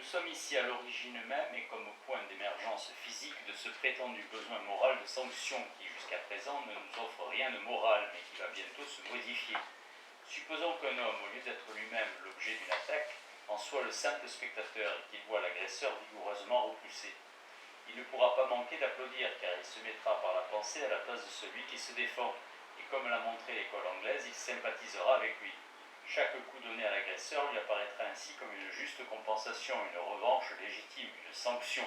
Nous sommes ici à l'origine même et comme au point d'émergence physique de ce prétendu besoin moral de sanction qui jusqu'à présent ne nous offre rien de moral mais qui va bientôt se modifier. Supposons qu'un homme, au lieu d'être lui-même l'objet d'une attaque, en soit le simple spectateur et qu'il voit l'agresseur vigoureusement repoussé. Il ne pourra pas manquer d'applaudir car il se mettra par la pensée à la place de celui qui se défend et comme l'a montré l'école anglaise, il sympathisera avec lui. Chaque coup donné à l'agresseur lui apparaîtra ainsi comme une juste compensation, une revanche légitime, une sanction.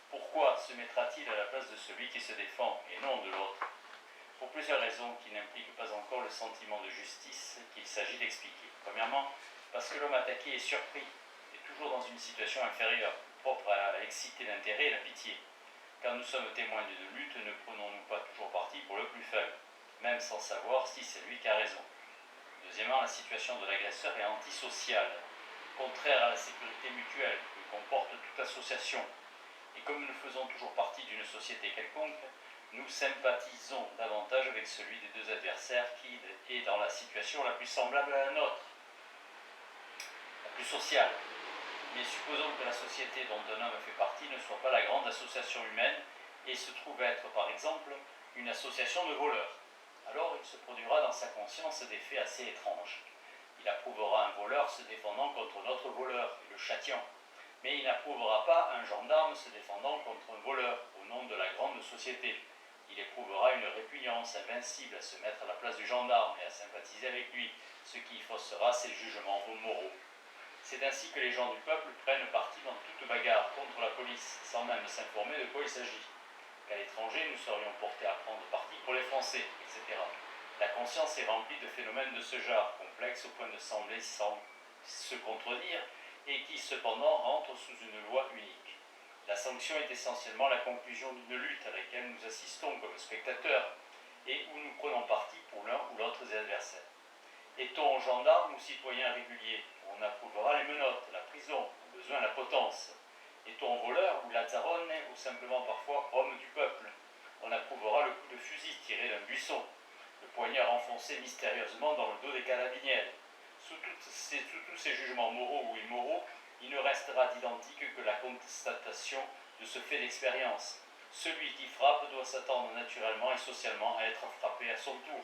Pourquoi se mettra-t-il à la place de celui qui se défend et non de l'autre? Pour plusieurs raisons qui n'impliquent pas encore le sentiment de justice qu'il s'agit d'expliquer. Premièrement, parce que l'homme attaqué est surpris et toujours dans une situation inférieure, propre à exciter l'intérêt et la pitié. Quand nous sommes témoins d'une lutte, ne prenons-nous pas toujours parti pour le plus faible, même sans savoir si c'est lui qui a raison. Deuxièmement, la situation de l'agresseur est antisociale, contraire à la sécurité mutuelle que comporte toute association. Et comme nous faisons toujours partie d'une société quelconque, nous sympathisons davantage avec celui des deux adversaires qui est dans la situation la plus semblable à la nôtre, la plus sociale. Mais supposons que la société dont un homme fait partie ne soit pas la grande association humaine et se trouve être, par exemple, une association de voleurs. Alors il se produira dans sa conscience des faits assez étranges. Il approuvera un voleur se défendant contre un autre voleur et le châtiant. Mais il n'approuvera pas un gendarme se défendant contre un voleur au nom de la grande société. Il éprouvera une répugnance invincible à se mettre à la place du gendarme et à sympathiser avec lui, ce qui faussera ses jugements moraux. C'est ainsi que les gens du peuple prennent parti dans toute bagarre contre la police, sans même s'informer de quoi il s'agit. Qu'à l'étranger, nous serions portés à prendre parti pour les Français, etc. La conscience est remplie de phénomènes de ce genre, complexes au point de sembler sans se contredire, et qui cependant rentrent sous une loi unique. La sanction est essentiellement la conclusion d'une lutte à laquelle nous assistons comme spectateurs, et où nous prenons parti pour l'un ou l'autre des adversaires. Est-on gendarme ou citoyen régulier? On approuvera les menottes, la prison, au besoin la potence. Est-on voleur ou lazzarone ou simplement parfois homme du peuple? On approuvera le coup de fusil tiré d'un buisson, le poignard enfoncé mystérieusement dans le dos des carabiniers. Sous tous ces jugements moraux ou immoraux, il ne restera d'identique que la constatation de ce fait d'expérience. Celui qui frappe doit s'attendre naturellement et socialement à être frappé à son tour.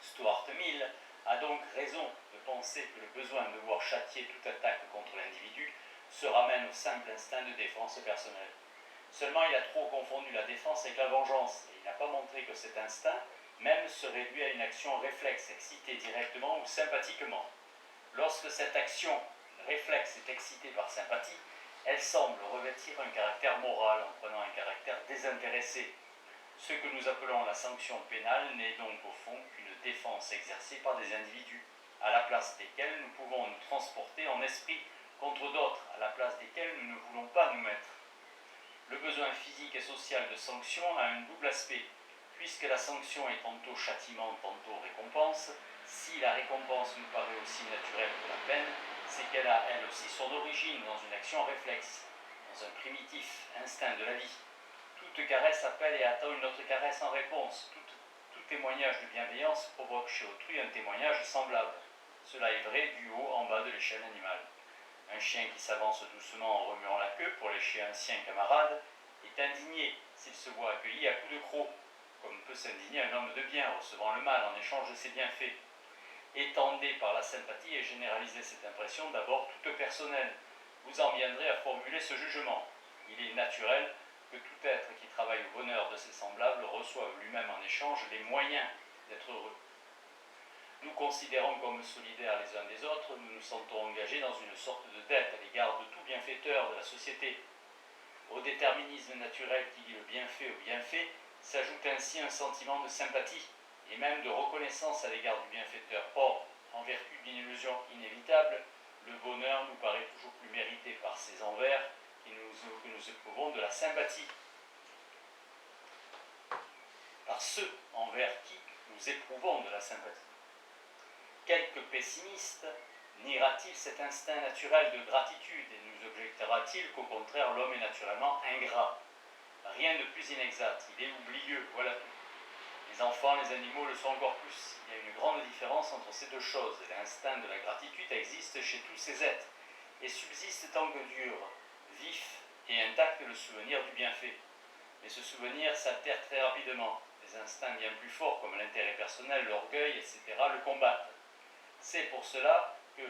Stuart Mill a donc raison de penser que le besoin de voir châtier toute attaque contre l'individu se ramène au simple instinct de défense personnelle. Seulement, il a trop confondu la défense avec la vengeance, et il n'a pas montré que cet instinct même se réduit à une action réflexe, excitée directement ou sympathiquement. Lorsque cette action réflexe est excitée par sympathie, elle semble revêtir un caractère moral en prenant un caractère désintéressé. Ce que nous appelons la sanction pénale n'est donc au fond qu'une défense exercée par des individus, à la place desquels nous pouvons nous transporter en esprit contre d'autres, à la place desquels nous ne voulons pas nous mettre. Le besoin physique et social de sanction a un double aspect. Puisque la sanction est tantôt châtiment, tantôt récompense, si la récompense nous paraît aussi naturelle que la peine, c'est qu'elle a elle aussi son origine dans une action réflexe, dans un primitif instinct de la vie. Toute caresse appelle et attend une autre caresse en réponse. Tout témoignage de bienveillance provoque chez autrui un témoignage semblable. Cela est vrai du haut en bas de l'échelle animale. Un chien qui s'avance doucement en remuant la queue pour lécher un sien camarade est indigné s'il se voit accueilli à coups de croc, comme peut s'indigner un homme de bien recevant le mal en échange de ses bienfaits. Étendez par la sympathie et généralisez cette impression d'abord toute personnelle. Vous en viendrez à formuler ce jugement. Il est naturel que tout être qui travaille au bonheur de ses semblables reçoive lui-même en échange les moyens d'être heureux. Nous considérons comme solidaires les uns des autres, nous nous sentons engagés dans une sorte de dette à l'égard de tout bienfaiteur de la société. Au déterminisme naturel qui lie le bienfait au bienfait, s'ajoute ainsi un sentiment de sympathie et même de reconnaissance à l'égard du bienfaiteur. Or, en vertu d'une illusion inévitable, le bonheur nous paraît toujours plus mérité par ses envers que nous éprouvons de la sympathie. Par ceux envers qui nous éprouvons de la sympathie. Quelque pessimiste niera-t-il cet instinct naturel de gratitude et nous objectera-t-il qu'au contraire l'homme est naturellement ingrat? Rien de plus inexact, il est oublieux, voilà tout. Les enfants, les animaux le sont encore plus. Il y a une grande différence entre ces deux choses, et l'instinct de la gratitude existe chez tous ces êtres. et subsiste tant que dure, vif et intact le souvenir du bienfait. Mais ce souvenir s'altère très rapidement. Des instincts bien plus forts comme l'intérêt personnel, l'orgueil, etc. le combattent. C'est pour cela que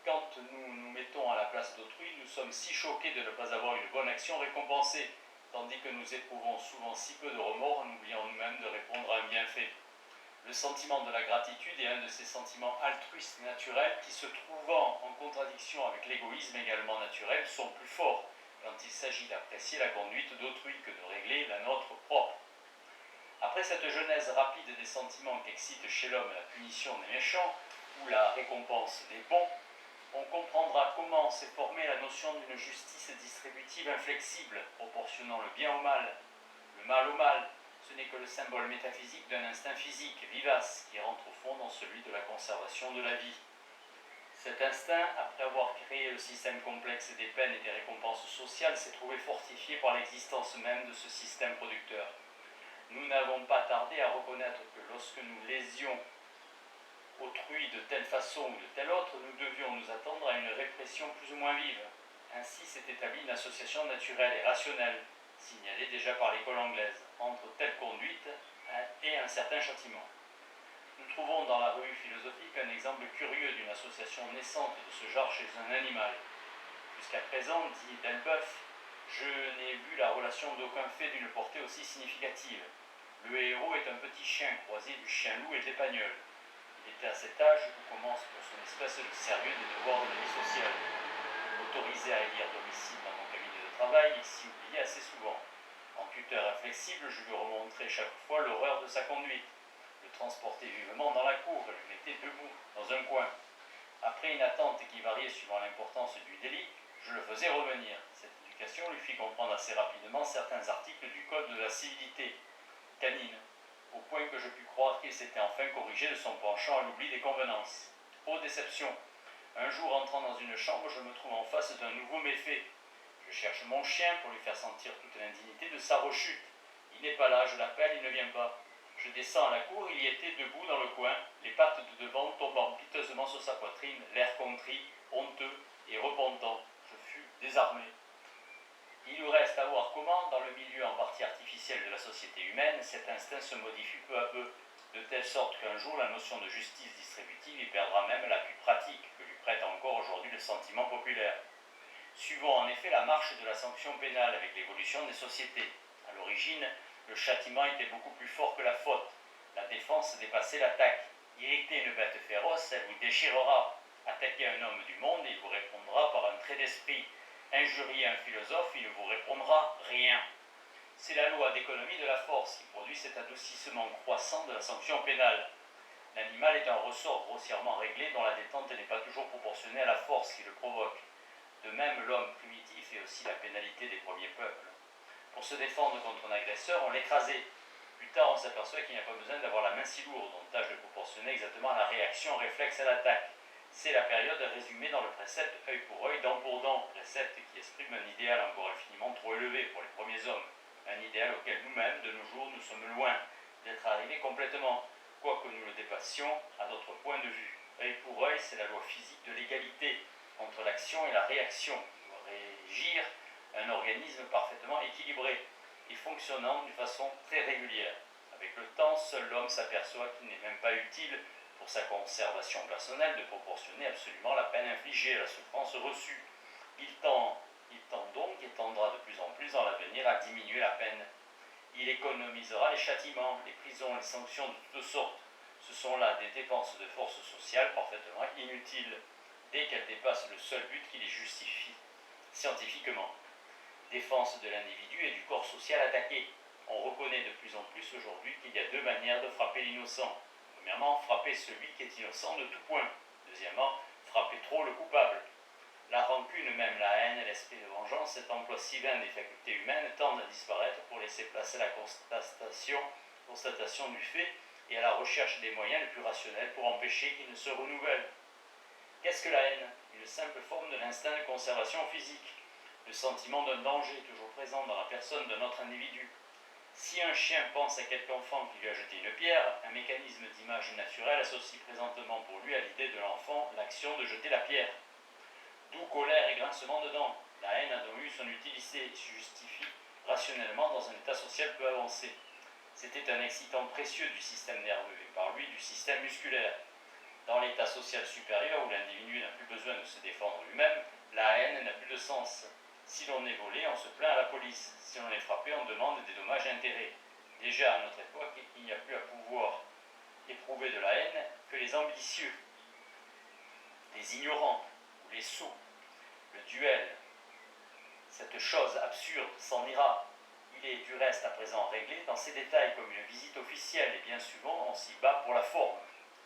quand nous nous mettons à la place d'autrui, nous sommes si choqués de ne pas avoir une bonne action récompensée, tandis que nous éprouvons souvent si peu de remords en oubliant nous-mêmes de répondre à un bienfait. Le sentiment de la gratitude est un de ces sentiments altruistes naturels qui, se trouvant en contradiction avec l'égoïsme également naturel, sont plus forts quand il s'agit d'apprécier la conduite d'autrui que de régler la nôtre propre. Après cette genèse rapide des sentiments qu'excite chez l'homme la punition des méchants ou la récompense des bons, on comprendra comment s'est formée la notion d'une justice distributive inflexible, proportionnant le bien au mal au mal. Ce n'est que le symbole métaphysique d'un instinct physique, vivace, qui rentre au fond dans celui de la conservation de la vie. Cet instinct, après avoir créé le système complexe des peines et des récompenses sociales, s'est trouvé fortifié par l'existence même de ce système producteur. Nous n'avons pas tardé à reconnaître que lorsque nous lésions autrui de telle façon ou de telle autre, nous devions nous attendre à une répression plus ou moins vive. Ainsi s'est établie une association naturelle et rationnelle, signalée déjà par l'école anglaise, entre telle conduite et un certain châtiment. Nous trouvons dans la revue philosophique un exemple curieux d'une association naissante de ce genre chez un animal. Jusqu'à présent, dit Delboeuf, je n'ai vu la relation d'aucun fait d'une portée aussi significative. Le héros est un petit chien croisé du chien-loup et de l'épagnole. Il était à cet âge où commence pour son espèce le sérieux des devoirs de la vie sociale. Autorisé à élire domicile dans mon cabinet de travail, il s'y oubliait assez souvent. En tuteur inflexible, je lui remontrais chaque fois l'horreur de sa conduite. Le transportais vivement dans la cour et le mettais debout, dans un coin. Après une attente qui variait suivant l'importance du délit, je le faisais revenir. Cette éducation lui fit comprendre assez rapidement certains articles du code de la civilité canine, au point que je pus croire qu'il s'était enfin corrigé de son penchant à l'oubli des convenances. Ô déception! Un jour, entrant dans une chambre, je me trouve en face d'un nouveau méfait. Je cherche mon chien pour lui faire sentir toute l'indignité de sa rechute. Il n'est pas là, je l'appelle, il ne vient pas. Je descends à la cour, il y était debout dans le coin, les pattes de devant tombant piteusement sur sa poitrine, l'air contrit, honteux et repentant. Je fus désarmé. Il nous reste à voir comment, dans le milieu en partie artificiel de la société humaine, cet instinct se modifie peu à peu, de telle sorte qu'un jour la notion de justice distributive y perdra même l'appui pratique que lui prête encore aujourd'hui le sentiment populaire. Suivons en effet la marche de la sanction pénale avec l'évolution des sociétés. À l'origine, le châtiment était beaucoup plus fort que la faute. La défense dépassait l'attaque. Irriter une bête féroce, elle vous déchirera. Attaquer un homme du monde, il vous répondra par un trait d'esprit. Injurier un philosophe, il ne vous répondra rien. C'est la loi d'économie de la force qui produit cet adoucissement croissant de la sanction pénale. L'animal est un ressort grossièrement réglé dont la détente n'est pas toujours proportionnée à la force qui le provoque. De même, l'homme primitif est aussi la pénalité des premiers peuples. Pour se défendre contre un agresseur, on l'écrasait. Plus tard, on s'aperçoit qu'il n'y a pas besoin d'avoir la main si lourde, on tâche de proportionner exactement la réaction réflexe à l'attaque. C'est la période résumée dans le précepte œil pour œil, dent pour dent, précepte qui exprime un idéal encore infiniment trop élevé pour les premiers hommes, un idéal auquel nous-mêmes, de nos jours, nous sommes loin d'être arrivés complètement, quoique nous le dépassions à d'autres points de vue. Œil pour œil, c'est la loi physique de l'égalité entre l'action et la réaction, qui doit régir un organisme parfaitement équilibré et fonctionnant d'une façon très régulière. Avec le temps, seul l'homme s'aperçoit qu'il n'est même pas utile pour sa conservation personnelle de proportionner absolument la peine infligée à la souffrance reçue. Il tend donc et tendra de plus en plus dans l'avenir à diminuer la peine. Il économisera les châtiments, les prisons, les sanctions de toutes sortes. Ce sont là des dépenses de force sociale parfaitement inutiles, dès qu'elles dépassent le seul but qui les justifie scientifiquement. Défense de l'individu et du corps social attaqué. On reconnaît de plus en plus aujourd'hui qu'il y a deux manières de frapper l'innocent. Premièrement, frapper celui qui est innocent de tout point. Deuxièmement, frapper trop le coupable. La rancune, même la haine, l'esprit de vengeance, cet emploi si vain des facultés humaines tendent à disparaître pour laisser place à la constatation du fait et à la recherche des moyens les plus rationnels pour empêcher qu'il ne se renouvelle. Qu'est-ce que la haine? Une simple forme de l'instinct de conservation physique, le sentiment d'un danger toujours présent dans la personne d'un autre individu. Si un chien pense à quelque enfant qui lui a jeté une pierre, un mécanisme d'image naturelle associe présentement pour lui à l'idée de l'enfant l'action de jeter la pierre. D'où colère et grincement de dents. La haine a donc eu son utilité et se justifie rationnellement dans un état social peu avancé. C'était un excitant précieux du système nerveux et par lui du système musculaire. Dans l'état social supérieur où l'individu n'a plus besoin de se défendre lui-même, la haine n'a plus de sens. Si l'on est volé, on se plaint à la police. Si l'on est frappé, on demande des dommages et intérêts. Déjà à notre époque, il n'y a plus à pouvoir éprouver de la haine que les ambitieux, les ignorants ou les sots. Le duel, cette chose absurde, s'en ira. Il est du reste à présent réglé dans ses détails comme une visite officielle et bien souvent on s'y bat pour la forme.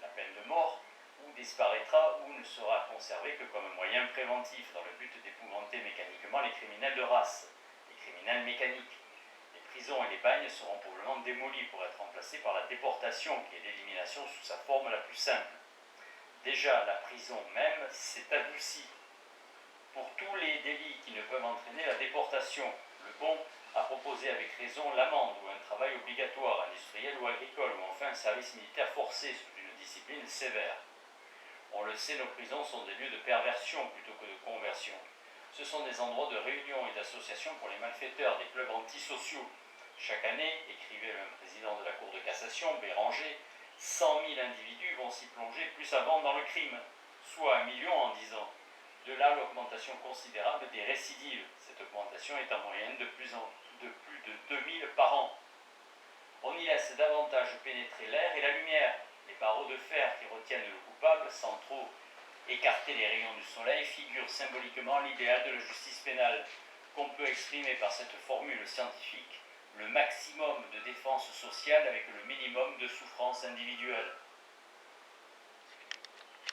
La peine de mort ou disparaîtra ou ne sera conservée que comme un moyen préventif dans le but d'épouvanter mécaniquement les criminels de race, les criminels mécaniques. Les prisons et les bagnes seront probablement démolis pour être remplacés par la déportation qui est l'élimination sous sa forme la plus simple. Déjà la prison même s'est adoucie. Pour tous les délits qui ne peuvent entraîner la déportation, le bon a proposé avec raison l'amende ou un travail obligatoire, industriel ou agricole, ou enfin un service militaire forcé sous une discipline sévère. On le sait, nos prisons sont des lieux de perversion plutôt que de conversion. Ce sont des endroits de réunion et d'association pour les malfaiteurs, des clubs antisociaux. Chaque année, écrivait le président de la Cour de cassation, Béranger, 100 000 individus vont s'y plonger plus avant dans le crime, soit 1 million en 10 ans. De là l'augmentation considérable des récidives. Cette augmentation est en moyenne de plus de 2000 par an. On y laisse davantage pénétrer l'air et la lumière. Les barreaux de fer qui retiennent le coupable, sans trop écarter les rayons du soleil, figurent symboliquement l'idéal de la justice pénale, qu'on peut exprimer par cette formule scientifique, le maximum de défense sociale avec le minimum de souffrance individuelle.